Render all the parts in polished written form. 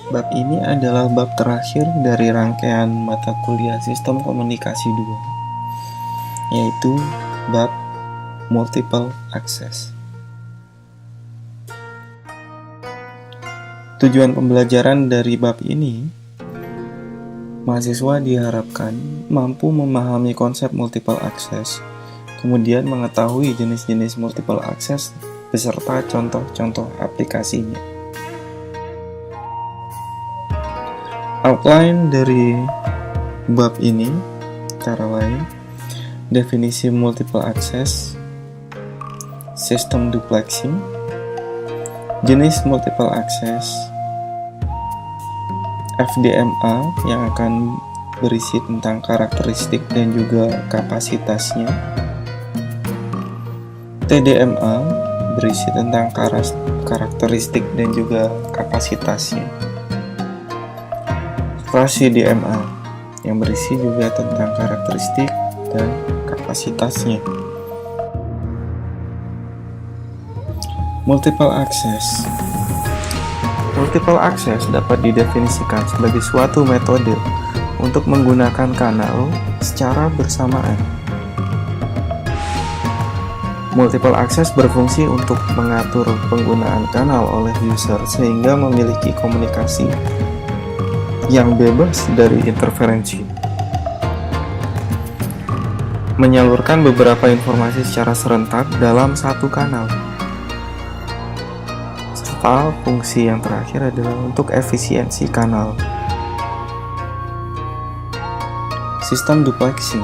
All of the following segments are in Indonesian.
Bab ini adalah bab terakhir dari rangkaian mata kuliah Sistem Komunikasi 2, yaitu bab Multiple Access. Tujuan pembelajaran dari bab ini, mahasiswa diharapkan mampu memahami konsep multiple access, kemudian mengetahui jenis-jenis multiple access beserta contoh-contoh aplikasinya. Outline dari bab ini, cara lain, definisi multiple access, sistem duplexing, jenis multiple access, FDMA yang akan berisi tentang karakteristik dan juga kapasitasnya, TDMA berisi tentang karakteristik dan juga kapasitasnya, FDMA yang berisi juga tentang karakteristik dan kapasitasnya. Multiple access. Multiple access dapat didefinisikan sebagai suatu metode untuk menggunakan kanal secara bersamaan. Multiple access berfungsi untuk mengatur penggunaan kanal oleh user sehingga memiliki komunikasi yang bebas dari interferensi. Menyalurkan beberapa informasi secara serentak dalam satu kanal. Fungsi yang terakhir adalah untuk efisiensi kanal. Sistem duplexing.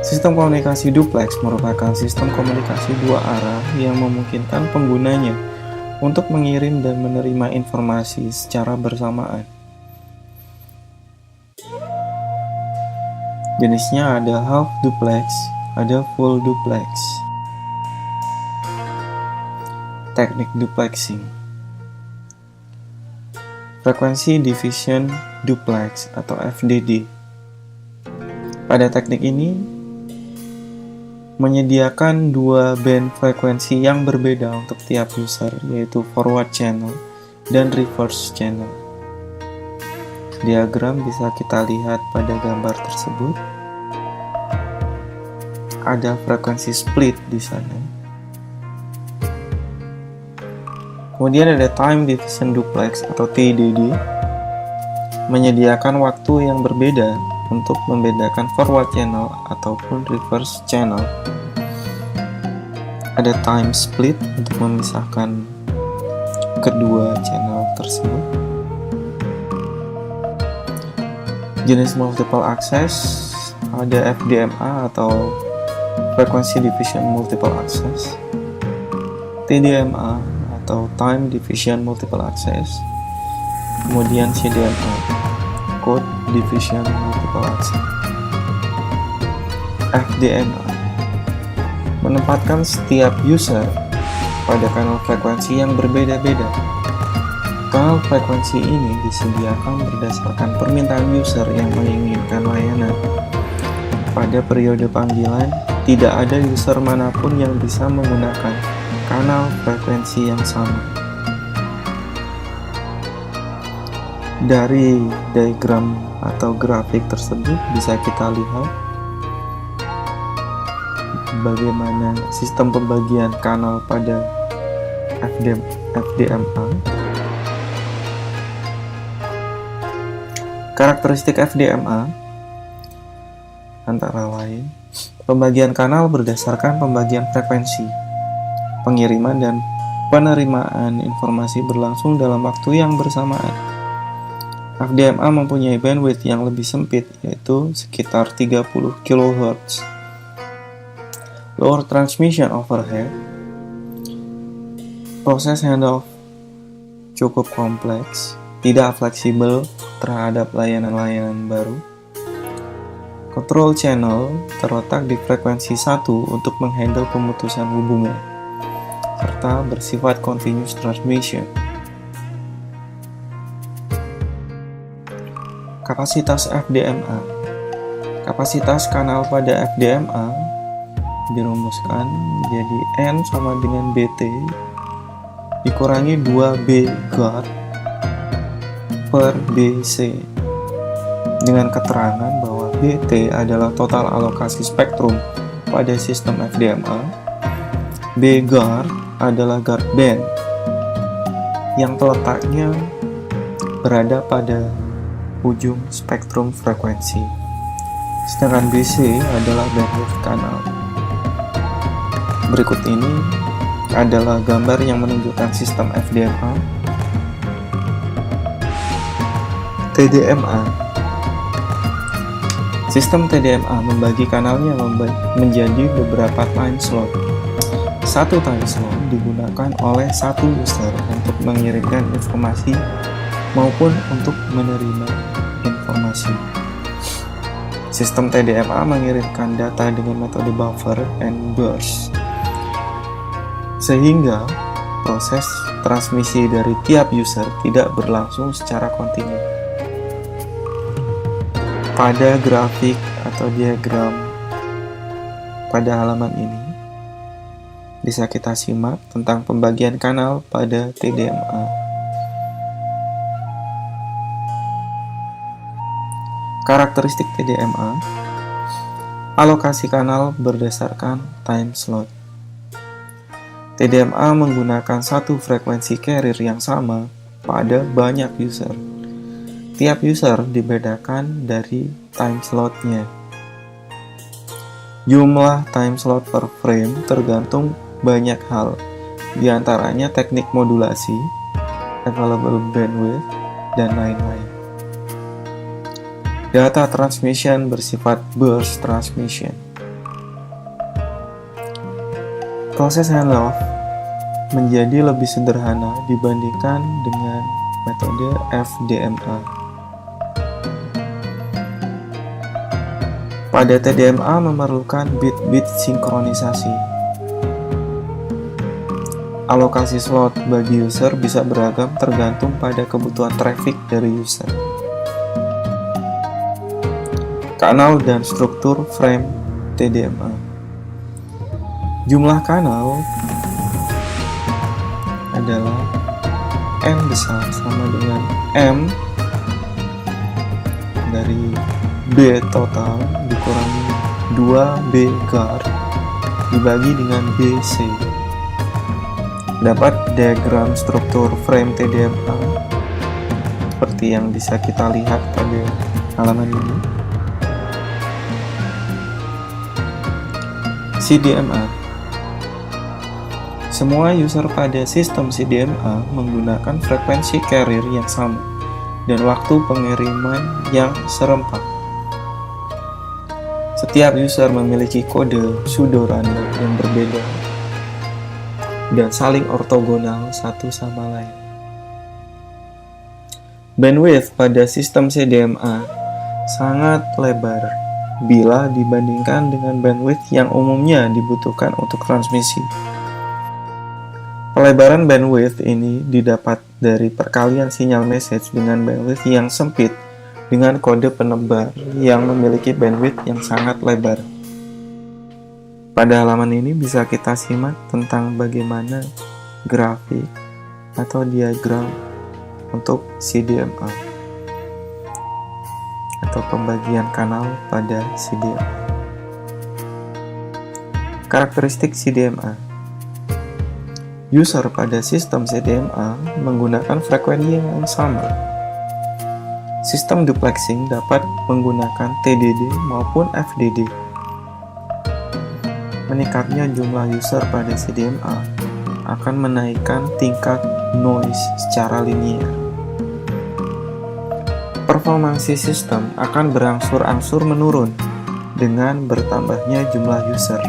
Sistem komunikasi duplex merupakan sistem komunikasi dua arah yang memungkinkan penggunanya untuk mengirim dan menerima informasi secara bersamaan. Jenisnya ada half duplex, ada full duplex. Teknik duplexing. Frekuensi division duplex atau FDD. Pada teknik ini menyediakan dua band frekuensi yang berbeda untuk tiap user, yaitu forward channel dan reverse channel. Diagram bisa kita lihat pada gambar tersebut. Ada frekuensi split di sana. Kemudian ada time division duplex atau TDD, menyediakan waktu yang berbeda untuk membedakan forward channel ataupun reverse channel. Ada time split untuk memisahkan kedua channel tersebut. Jenis multiple access ada FDMA atau frequency division multiple access, TDMA atau time division multiple access, kemudian CDMA, code division multiple access. FDMA menempatkan setiap user pada kanal frekuensi yang berbeda-beda. Kanal frekuensi ini disediakan berdasarkan permintaan user yang menginginkan layanan. Pada periode panggilan, tidak ada user manapun yang bisa menggunakan kanal frekuensi yang sama. Dari diagram atau grafik tersebut bisa kita lihat bagaimana sistem pembagian kanal pada FDMA. Karakteristik FDMA antara lain pembagian kanal berdasarkan pembagian frekuensi. Pengiriman dan penerimaan informasi berlangsung dalam waktu yang bersamaan. FDMA mempunyai bandwidth yang lebih sempit, yaitu sekitar 30 kHz. Lower transmission overhead. Proses handoff cukup kompleks, tidak fleksibel terhadap layanan-layanan baru. Control channel terletak di frekuensi 1 untuk menghandle pemutusan hubungan, serta bersifat continuous transmission. Kapasitas FDMA. Kapasitas kanal pada FDMA dirumuskan menjadi N sama dengan BT dikurangi 2B guard per BC, dengan keterangan bahwa BT adalah total alokasi spektrum pada sistem FDMA, B guard adalah guard band yang letaknya berada pada ujung spektrum frekuensi, sedangkan BC adalah bandwidth kanal. Berikut ini adalah gambar yang menunjukkan sistem FDMA. TDMA. Sistem TDMA membagi kanalnya menjadi beberapa time slot. Satu time slot digunakan oleh satu user untuk mengirimkan informasi maupun untuk menerima informasi. Sistem TDMA mengirimkan data dengan metode buffer and burst, sehingga proses transmisi dari tiap user tidak berlangsung secara kontinu. Pada grafik atau diagram pada halaman ini, bisa kita simak tentang pembagian kanal pada TDMA. Karakteristik TDMA: alokasi kanal berdasarkan time slot. TDMA menggunakan satu frekuensi carrier yang sama pada banyak user. Tiap user dibedakan dari time slot-nya. Jumlah time slot per frame tergantung banyak hal, diantaranya teknik modulasi, available bandwidth, dan lain-lain. Data transmission bersifat burst transmission. Proses handoff menjadi lebih sederhana dibandingkan dengan metode FDMA. Pada TDMA memerlukan bit-bit sinkronisasi. Alokasi slot bagi user bisa beragam tergantung pada kebutuhan traffic dari user. Kanal dan struktur frame TDMA. Jumlah kanal adalah M besar sama dengan M dari B total dikurangi 2B guard dibagi dengan BC. Dapat diagram struktur frame TDMA seperti yang bisa kita lihat pada halaman ini. CDMA. Semua user pada sistem CDMA menggunakan frekuensi carrier yang sama dan waktu pengiriman yang serempak. Setiap user memiliki kode pseudorandom yang berbeda dan saling ortogonal satu sama lain. Bandwidth pada sistem CDMA sangat lebar bila dibandingkan dengan bandwidth yang umumnya dibutuhkan untuk transmisi. Pelebaran bandwidth ini didapat dari perkalian sinyal message dengan bandwidth yang sempit dengan kode penebar yang memiliki bandwidth yang sangat lebar. Pada halaman ini bisa kita simak tentang bagaimana grafik atau diagram untuk CDMA atau pembagian kanal pada CDMA. Karakteristik CDMA. User pada sistem CDMA menggunakan frekuensi yang sama. Sistem duplexing dapat menggunakan TDD maupun FDD. Meningkatnya jumlah user pada CDMA akan menaikkan tingkat noise secara linear. Performansi sistem akan berangsur-angsur menurun dengan bertambahnya jumlah user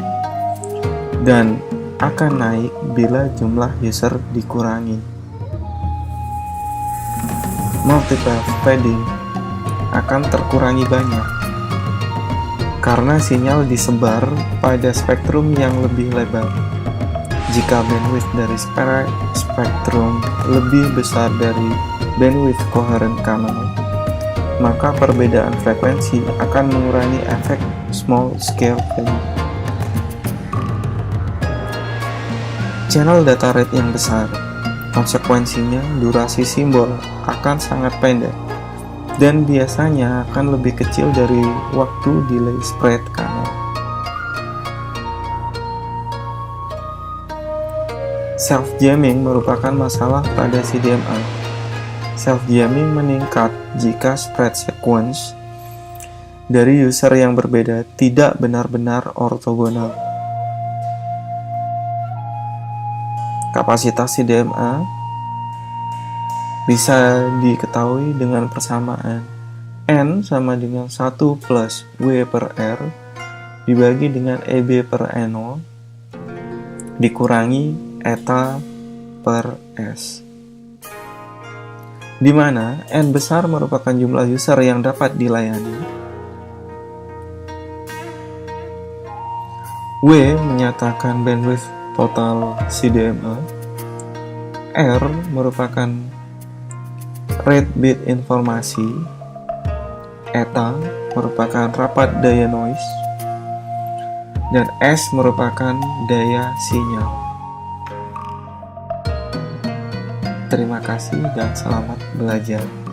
dan akan naik bila jumlah user dikurangi. Multiple fading akan terkurangi banyak karena sinyal disebar pada spektrum yang lebih lebar. Jika bandwidth dari spektrum lebih besar dari bandwidth coherent kanal, maka perbedaan frekuensi akan mengurangi efek small scale fading. Channel data rate yang besar. Konsekuensinya, durasi simbol akan sangat pendek dan biasanya akan lebih kecil dari waktu delay spread kanal. Self-jamming merupakan masalah pada CDMA. Self-jamming meningkat jika spread sequence dari user yang berbeda tidak benar-benar ortogonal. Kapasitas CDMA bisa diketahui dengan persamaan N sama dengan 1 plus W per R dibagi dengan EB per NO dikurangi eta per S, di mana N besar merupakan jumlah user yang dapat dilayani, W menyatakan bandwidth total CDMA, R merupakan rate bit informasi, eta merupakan rapat daya noise, dan S merupakan daya sinyal. Terima kasih dan selamat belajar.